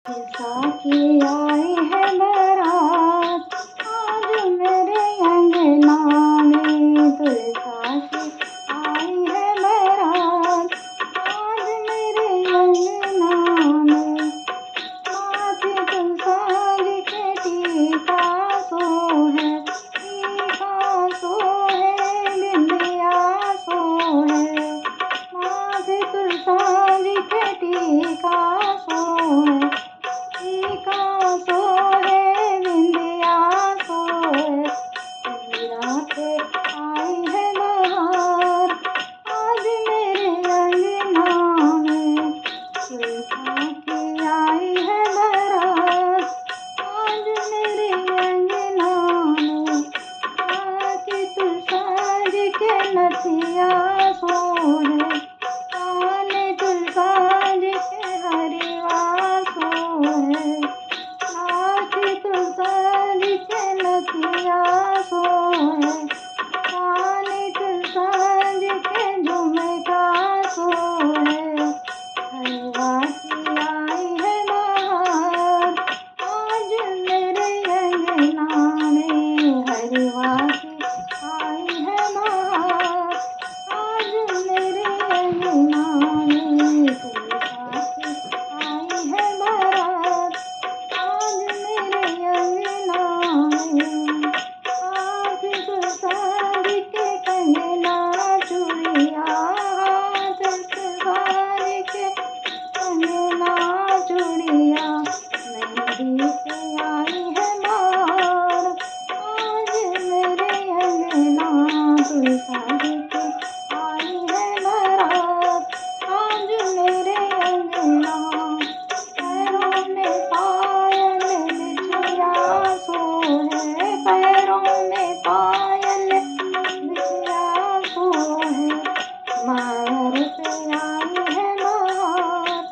साकी आई है बारात आज मेरे अंगना में, तुलसा की आई है बारात आज मेरे अंगना में। माथे तुलसा जी के टीका सो है, टीका सो है, बिंदिया सो है। माथे तुलसा जी के टीका सो है, टीका सो है, बिंदिया सो है। मीरा पे आई है बहार आज मेरे अंगना में, तुलसा की आई है बारात आज मेरे अंगना में। आके तुलसा जी के नथिया सो है, काने तुलसा जी के हरिवा सो है। नाके तुलसा जी के नथिया सो है, काने तुलसा जी के झुमका सो है। हलवा की आई है बहार आज मेरे अंगना में, हलवा की आई है बहार आज मेरे अंगना में। तुलसा की आई है बारात आज मेरे अंगना में। आज तुलसा जी के कंगना चूड़िया, हाथ तुलसा जी के कंगना चूड़िया। मेहंदी पे आई है बहार आज मेरे अंगना, तुलसा जी की आई है बारात आज मेरे अंगना। पैरों में पायल बिछिया सो है, पैरों में पायल बिछिया सो है। महर पे आई है बहार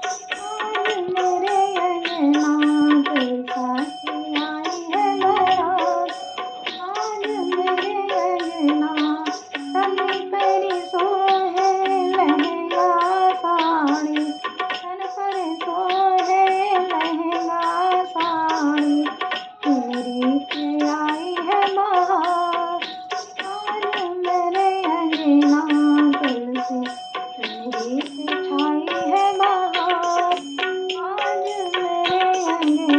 आज मेरे अंगना, तुलसा की आई है बारात आज मेरे अंगना। तनी पैरी सो है लहंगा साड़ी, तन पर सो है लहंगा साड़ी। चुनरी पे आई है बहार आज मेरे अंगना, तुलसी चुनरी पे छाई है बहार आज मेरे अंगना।